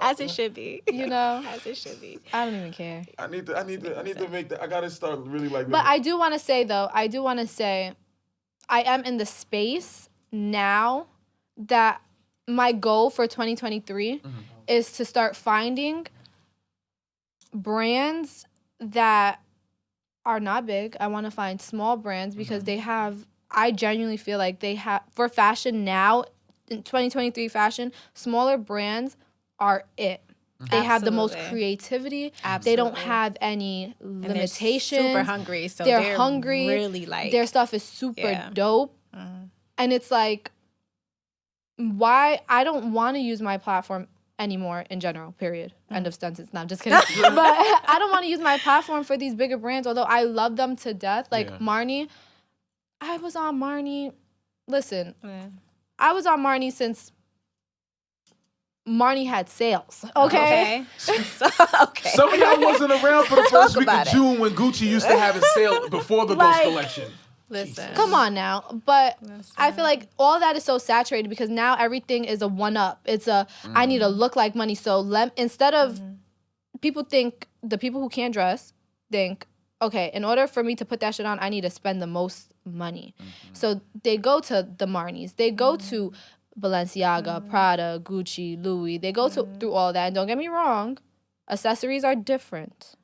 As it should be. You know, as it should be. I don't even care. I need to make that. I gotta start really like. But I do want to say though, I am in the space now that my goal for 2023 is to start finding brands that are not big. I want to find small brands because I genuinely feel like they have, for fashion now, in 2023 fashion, smaller brands are it. They have the most creativity. Absolutely. They don't have any limitations. They're super hungry. So they're hungry. Really like their stuff is super dope. And it's like, why I don't want to use my platform anymore in general, period. End of sentence. No, I'm just kidding. But I don't want to use my platform for these bigger brands, although I love them to death. Like Marnie, I was on Marnie. Listen, I was on Marnie since Marnie had sales. Okay. Okay. Some of y'all wasn't around for the first week of June when Gucci used to have a sale before the Ghost collection. Listen, come on now. But I feel like all that is so saturated because now everything is a one-up. It's I need to look like money. So instead of the people who can't dress think okay, in order for me to put that shit on, I need to spend the most money. So they go to the Marnies. They go to Balenciaga, Prada, Gucci, Louis. They go through all that. And don't get me wrong, accessories are different.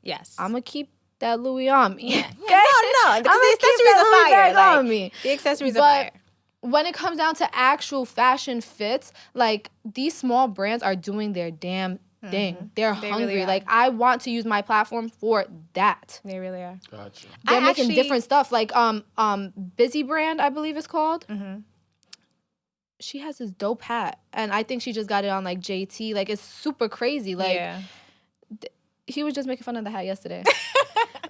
Yes. I'm going to keep that Louis on me. Yeah. No. Because the accessories are fire. On me. The accessories are fire. When it comes down to actual fashion fits, like, these small brands are doing their damn thing. They're hungry. Really like, I want to use my platform for that. They really are. Gotcha. They're making different stuff. Like, Busy Brand, I believe it's called. She has this dope hat. And I think she just got it on, like, JT. Like, it's super crazy. Like, he was just making fun of the hat yesterday.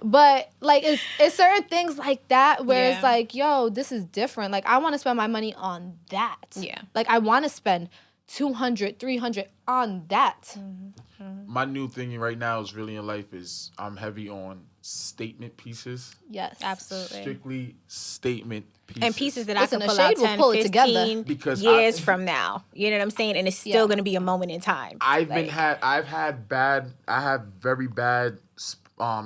But, like, it's certain things like that where it's like, yo, this is different. Like, I want to spend my money on that. Yeah. Like, I want to spend $200, $300 on that. My new thing right now is really in life is I'm heavy on statement pieces. Yes. Absolutely. Strictly statement pieces. And pieces that Listen, I can a pull out shade will 10, pull it 15 together. Because years from now. You know what I'm saying? And it's still going to be a moment in time. I have very bad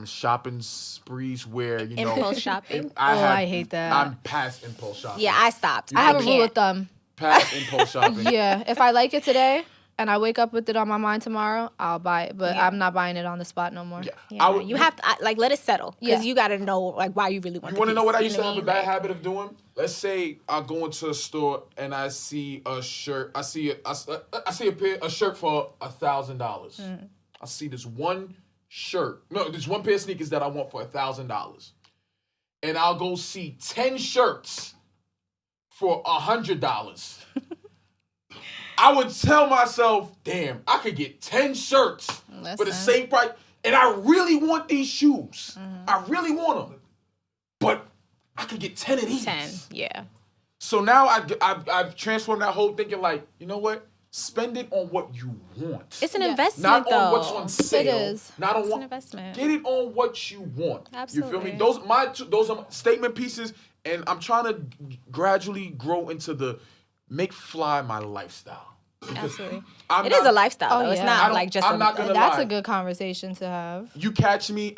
shopping sprees where, you know. Impulse shopping? I hate that. I'm past impulse shopping. Yeah, I stopped. I have a rule of thumb. Past impulse shopping. Yeah, if I like it today and I wake up with it on my mind tomorrow, I'll buy it. But I'm not buying it on the spot no more. Yeah. You have to, let it settle. Because you got to know, like, why you really want it. You want to know what I used to have a bad habit of doing? Let's say I go into a store and I see a shirt. I see a shirt for $1,000. I see this one shirt. No, there's one pair of sneakers that I want for $1,000. And I'll go see 10 shirts for $100. I would tell myself, damn, I could get 10 shirts for the same price. And I really want these shoes. I really want them. But I could get 10 of these. 10, yeah. So now I've transformed that whole thinking like, you know what? Spend it on what you want. It's an investment, not though. on what's on sale. It is. Not on It's an investment. Get it on what you want. Absolutely. You feel me? Those are statement pieces, and I'm trying to gradually grow into the make fly my lifestyle. Absolutely. It is a lifestyle, though. It's not like just I'm not gonna That's lie. a good conversation to have. You catch me,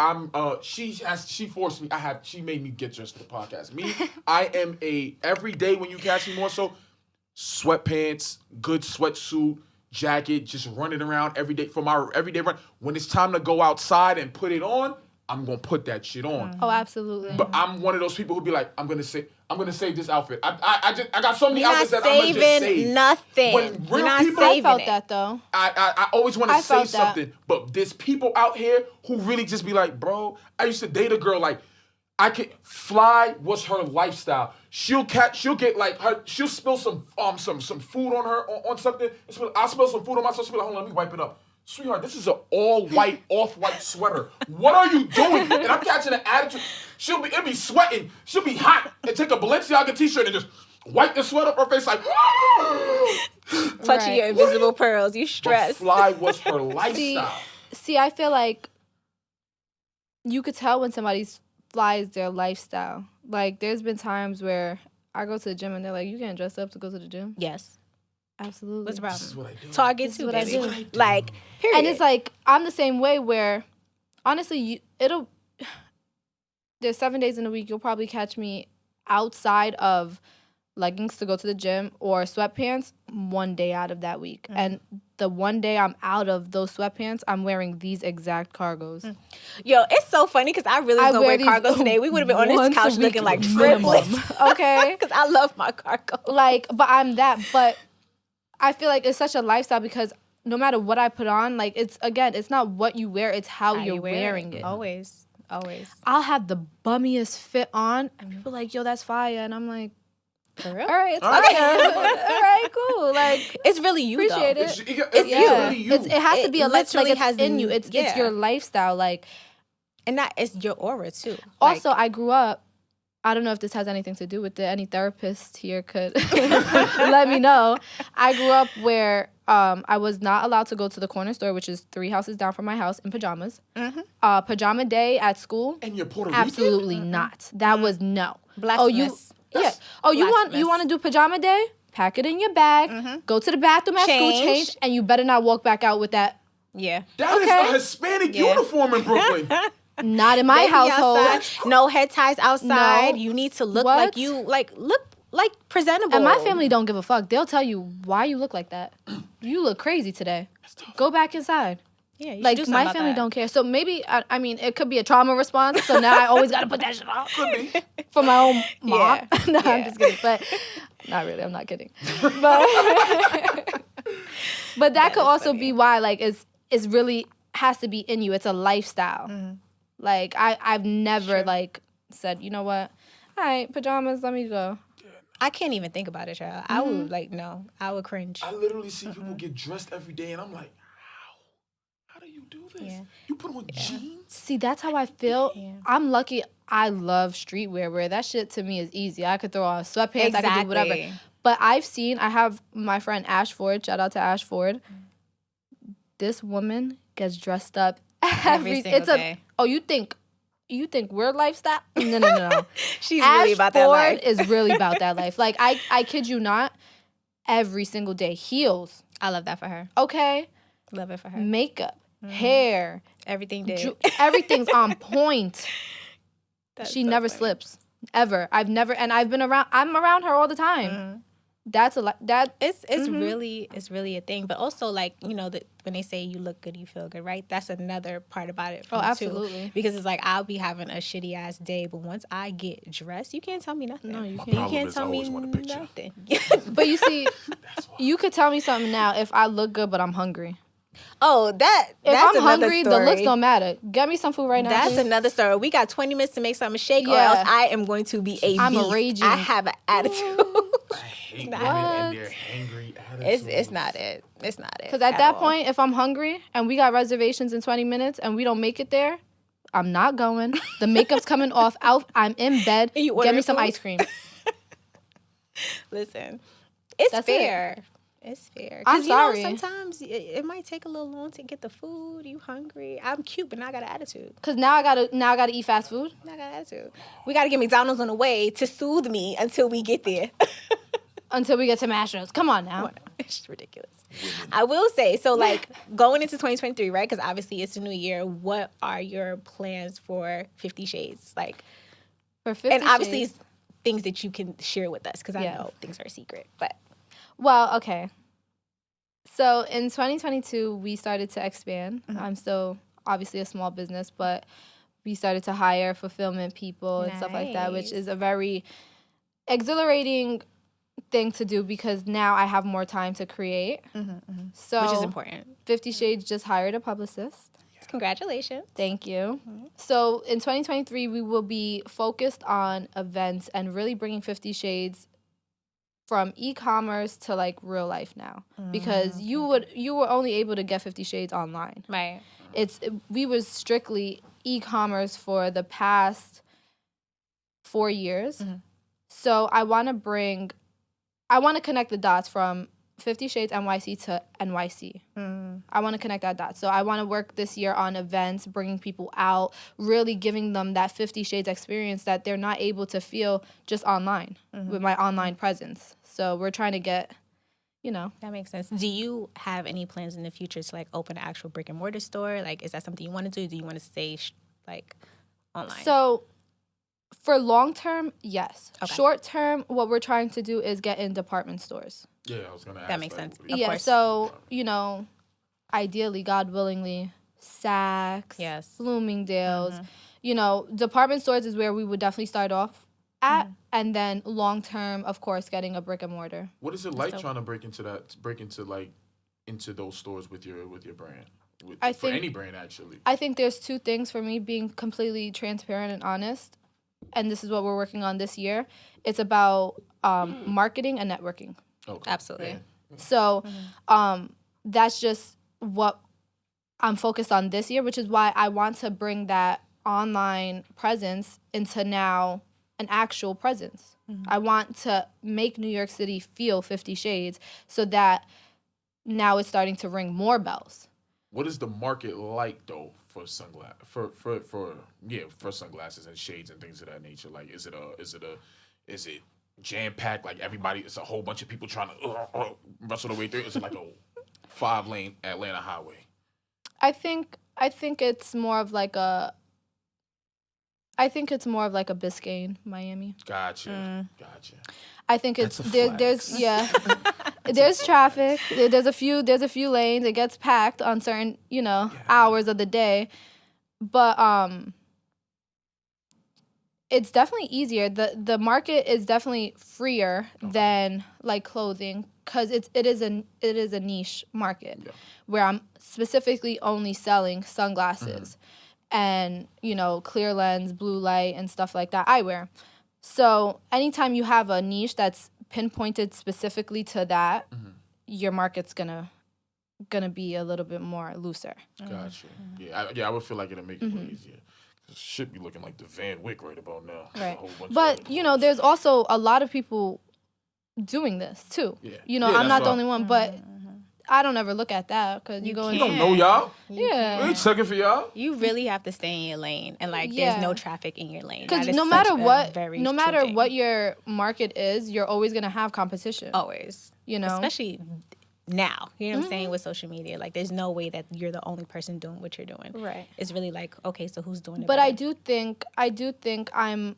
she forced me, she made me get dressed for the podcast. Me, I am every day when you catch me more so, sweatpants, good sweatsuit, jacket, just running around every day for my everyday run. When it's time to go outside and put it on, I'm gonna put that shit on. Oh, absolutely. But I'm one of those people who be like, I'm gonna save this outfit. I got so many outfits that I'm gonna just save. Nothing. When real people, I felt that though. I always want to say felt that. something, but there's people out here who really just be like, bro, I used to date a girl like, Fly was her lifestyle. She'll get like she'll spill some food on her on something. I'll spill some food on myself. She'll be like, hold on, let me wipe it up. Sweetheart, this is an all-white, off-white sweater. What are you doing? And I'm catching an attitude. It'll be sweating. She'll be hot and take a Balenciaga t-shirt and just wipe the sweat up her face like, touching your invisible pearls. You stressed. Fly was her lifestyle. See, I feel like you could tell when somebody's fly is their lifestyle. Like, there's been times where I go to the gym and they're like, you getting dressed up to go to the gym? Yes. Absolutely. What's the problem? This is what I do. Target This is too, what I baby. do. Like, period. And it's like, I'm the same way where, honestly, there's 7 days in a week, you'll probably catch me outside of leggings to go to the gym or sweatpants one day out of that week. And the one day I'm out of those sweatpants, I'm wearing these exact cargos. Yo, it's so funny because I really was going to wear cargo today. We would have been on this couch looking like triplets. Okay? Because I love my cargo. Like, but I'm that. But I feel like it's such a lifestyle because no matter what I put on, like, it's not what you wear, it's how you're wearing it. Always. I'll have the bummiest fit on, and people are like, yo, that's fire. And I'm like, for real? all right, it's fire. All right, cool. Like, it's really you, appreciate though. it. It's really you. It has to be a lifestyle. Like, it's in you. It's your lifestyle. Like, and that is your aura, too. Also, I grew up, I don't know if this has anything to do with it. Any therapist here could let me know. I grew up where I was not allowed to go to the corner store, which is 3 houses down from my house, in pajamas. Pajama day at school. And you're Puerto Rican? Absolutely not. That was no. Blasphemous. You want to do pajama day? Pack it in your bag. Go to the bathroom at school, and you better not walk back out with that. Yeah. That is a Hispanic uniform in Brooklyn. Not in my household. Outside. No head ties outside. No. You need to look like you look like presentable. And my family don't give a fuck. They'll tell you why you look like that. You look crazy today. Go back inside. Yeah, you like my family don't care. So maybe I mean it could be a trauma response. So now I always got to put that shit on for my own mom. Yeah. No, I'm just kidding. But not really. I'm not kidding. But that could also be why like it's really has to be in you. It's a lifestyle. Mm-hmm. Like I've never like said, you know what? All right, pajamas. Let me go. I can't even think about it, child. I would no. I would cringe. I literally see people get dressed every day, and I'm like, how do you do this? Yeah. You put on jeans? See, that's how I feel. Yeah. I'm lucky. I love streetwear. Where that shit to me is easy. I could throw on sweatpants. Exactly. I could do whatever. But I have my friend Ash Ford. Shout out to Ash Ford. This woman gets dressed up every single day. Oh, you think we're lifestyle? No. She's really about that life. Ash Ford is really about that life. Like, I kid you not, every single day. Heels. I love that for her. Okay? Love it for her. Makeup, hair. Everything did. Everything's on point. She so never slips. Ever. I'm around her all the time. Mm-hmm. It's really a thing. But also, like, you know, when they say you look good, you feel good, right? That's another part about it. Absolutely. Too. Because it's like I'll be having a shitty ass day, but once I get dressed, you can't tell me nothing. No, you can't. You can't tell me nothing. But you see, you could tell me something now if I look good, but I'm hungry. Oh, that's I'm hungry, story. The looks don't matter. Get me some food right now. That's please. Another story. We got 20 minutes to make something shake, or else I am going to be a beast. Raging. I have an attitude. I hate women and their hangry attitudes. It's not it. It's not it. Because at that point, if I'm hungry and we got reservations in 20 minutes and we don't make it there, I'm not going. The makeup's coming off. I'm in bed. Get me some ice cream. Listen, that's fair. It's fair. I'm sorry. You know, sometimes it might take a little long to get the food. You hungry? I'm cute, but now I got an attitude. Cause now I gotta eat fast food. Now I got an attitude. We gotta get McDonald's on the way to soothe me until we get there. Until we get to Mastro's. Come on now. It's ridiculous. I will say, so like going into 2023, right? Because obviously it's a new year. What are your plans for 50 Shades? Like for 50 Shades? And obviously things that you can share with us because I know things are a secret, but. Well, okay. So in 2022, we started to expand. Mm-hmm. I'm still obviously a small business, but we started to hire fulfillment people and stuff like that, which is a very exhilarating thing to do because now I have more time to create. Mm-hmm, mm-hmm. So which is important. 50 Shades just hired a publicist. Congratulations. Thank you. Mm-hmm. So in 2023, we will be focused on events and really bringing 50 Shades from e-commerce to like real life now, because you were only able to get 50 Shades online. Right. We was strictly e-commerce for the past 4 years. Mm-hmm. So I want to connect the dots from 50 Shades NYC to NYC. Mm. I want to connect that dot. So I want to work this year on events, bringing people out, really giving them that 50 Shades experience that they're not able to feel just online with my online presence. So we're trying to get, That makes sense. Do you have any plans in the future to like open an actual brick and mortar store? Like, is that something you want to do? Do you want to stay online? So for long term, yes. Okay. Short term, what we're trying to do is get in department stores. Yeah, I was going to ask. That makes sense. Of course. So, ideally, God willingly, Saks, Bloomingdale's, department stores is where we would definitely start off at, and then long term, of course, getting a brick and mortar. What is it like trying to break into those stores with your brand? For any brand, actually. I think there's two things for me, being completely transparent and honest, and this is what we're working on this year. It's about marketing and networking. Okay. Absolutely. Yeah. So that's just what I'm focused on this year, which is why I want to bring that online presence into now an actual presence. Mm-hmm. I want to make New York City feel 50 Shades so that now it's starting to ring more bells. What is the market like though for sunglasses? For sunglasses and shades and things of that nature? Like, is it jam-packed, like everybody, it's a whole bunch of people trying to wrestle their way through? It's like a 5-lane Atlanta highway. I think it's more of like a I think it's more of like a Biscayne, Miami. Gotcha. I think it's there's there's traffic. There's a few lanes. It gets packed on certain hours of the day, but it's definitely easier. The market is definitely freer than like clothing because it is a niche market where I'm specifically only selling sunglasses and clear lens, blue light, and stuff like that. Eyewear. So anytime you have a niche that's pinpointed specifically to that, your market's gonna be a little bit more looser. Gotcha. Yeah, I would feel like it'll make it more easier. Should be looking like the Van Wyck right about now. Right. But there's also a lot of people doing this too. Yeah. I'm not the only one, but I don't ever look at that because you don't know y'all. Yeah. We ain't checking for y'all. You really have to stay in your lane, and there's no traffic in your lane. Because no matter what your market is, you're always gonna have competition. Always. Especially now. You know what I'm saying, with social media. Like, there's no way that you're the only person doing what you're doing. Right. It's really like, okay, so who's doing it? But better? I do think I'm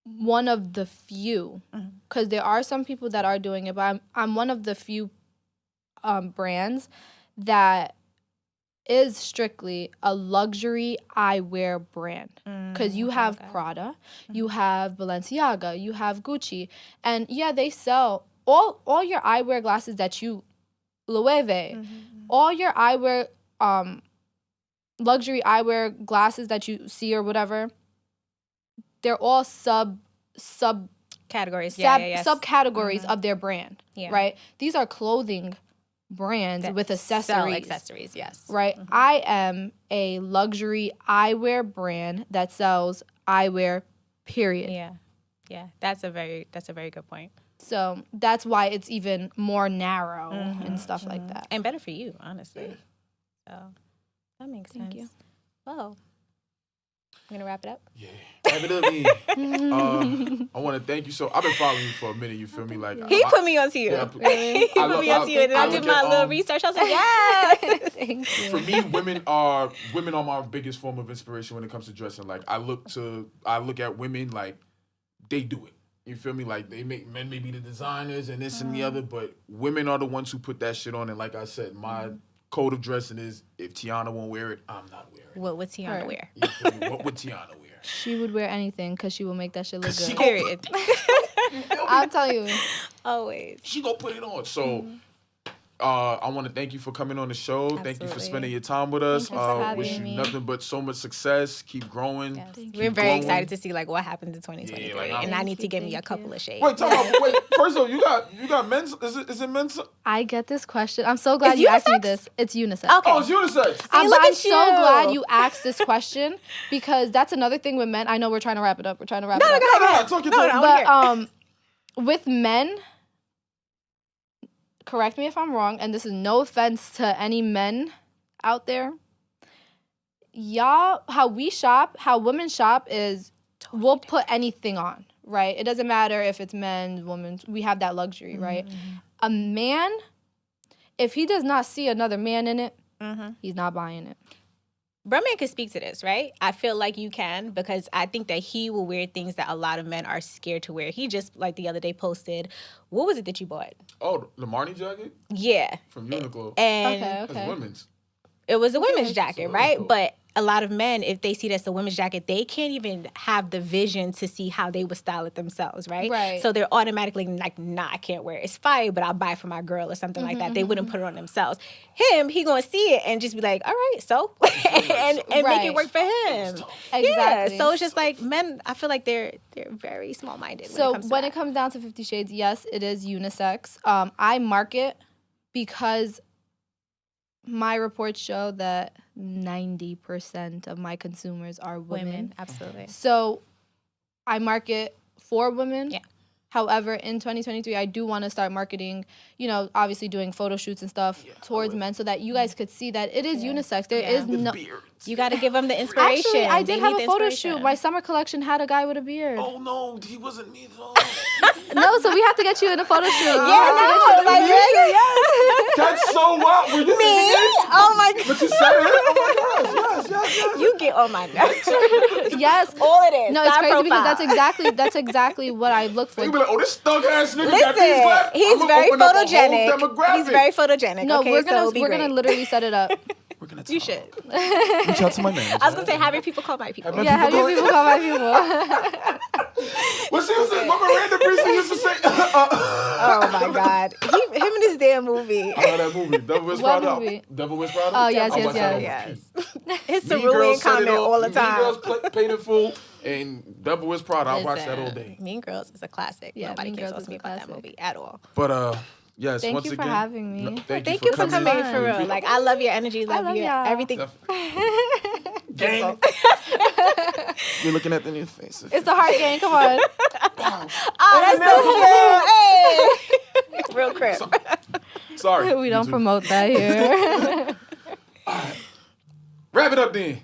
one of the few, because there are some people that are doing it, but I'm one of the few brands that is strictly a luxury eyewear brand. Because you have Prada, you have Balenciaga, you have Gucci, and they sell all your eyewear glasses that you Loewe, all your eyewear luxury eyewear glasses that you see or whatever, they're all sub categories, subcategories of their brand, right? These are clothing brands with accessories. Sell accessories, yes. Right? I am a luxury eyewear brand that sells eyewear, period. Yeah. That's a very good point. So that's why it's even more narrow and stuff like that. And better for you, honestly. So that makes sense. Thank you. Well, I'm going to wrap it up. Yeah. Evidently, I want to thank you. So I've been following you for a minute, you feel me? Like he put me onto you. He put me onto you. And I did my little research. I was like, yes. Thank you. For me, women are my biggest form of inspiration when it comes to dressing. Like, I look at women like they do it. You feel me? Like, men may be the designers and this and the other, but women are the ones who put that shit on. And like I said, my code of dressing is, if Tiana won't wear it, I'm not wearing it. What would Tiana wear? You feel me? What would Tiana wear? She would wear anything because she will make that shit look good. Period. I'll tell you. Always. She gonna put it on. So I want to thank you for coming on the show. Absolutely. Thank you for spending your time with us. Wish you nothing but so much success. Keep growing. Yes. We're very excited to see what happens in 2023. Yeah, and I need to give me a couple of shades. Wait, first of all, you got men's? Is it men's? I get this question. I'm so glad you asked me this. It's unisex. Okay. Oh, it's unisex. I'm so glad you asked this question because that's another thing with men. I know we're trying to wrap it up. No, talk your talk. But with men, correct me if I'm wrong, and this is no offense to any men out there. Y'all, how women shop is we'll put anything on, right? It doesn't matter if it's men, women. We have that luxury, right? A man, if he does not see another man in it, he's not buying it. Bruhman can speak to this, right? I feel like you can because I think that he will wear things that a lot of men are scared to wear. He just, like the other day, posted, what was it that you bought? Oh, the Marnie jacket? Yeah. From Uniqlo. And That's women's. It was a women's jacket, so right? cool. But a lot of men, if they see that's a women's jacket, they can't even have the vision to see how they would style it themselves, right? Right. So they're automatically like, nah, I can't wear it. It's fire, but I'll buy it for my girl or something like that. They wouldn't put it on themselves. He gonna see it and just be like, all right, so and make it work for him. Exactly. Yeah. So it's just like men. I feel like they're very small minded. So when it comes down to 50 Shades, yes, it is unisex. I market because my reports show that 90% of my consumers are women. Absolutely. So I market for women. Yeah. However, in 2023, I do want to start marketing, obviously doing photo shoots and stuff towards men so that you guys could see that it is unisex. There is no... You got to give them the inspiration. Actually, I did have a photo shoot. My summer collection had a guy with a beard. Oh, no, he wasn't me, though. No, so we have to get you in a photo shoot. That's so wild. Were you me? Oh, my God. But you said it. Oh, my gosh. Yes. You get on my nerves. Yes, all it is. No, it's crazy because that's exactly what I look for. You be like, oh, this thug ass nigga Listen, got these glasses. he's very photogenic. He's very photogenic. No, okay, we're gonna literally set it up. We're gonna talk. You should. Reach out to my manager. I was gonna say, have your people call my people. Have your people call my people. What she was saying, what Miranda Priestley used to say. Oh my God, him and his damn movie. Oh, that movie, Devil Wears Prada. Devil Wears Prada. Oh yes. His cerulean comment all the time. Mean Girls Painted Full and Devil Wears Prada. I'll watch that all day. Mean Girls is a classic. Yeah, Nobody can talk to me about that movie at all. But yes, thank once you again, for having me. Thank you for coming for real. Like, I love your energy, love your everything. Gang. You're looking at the new faces. It's the heart gang. Come on. Oh, that's so cute. Hey, real crib. Sorry. We don't promote that here. Wrap it up then.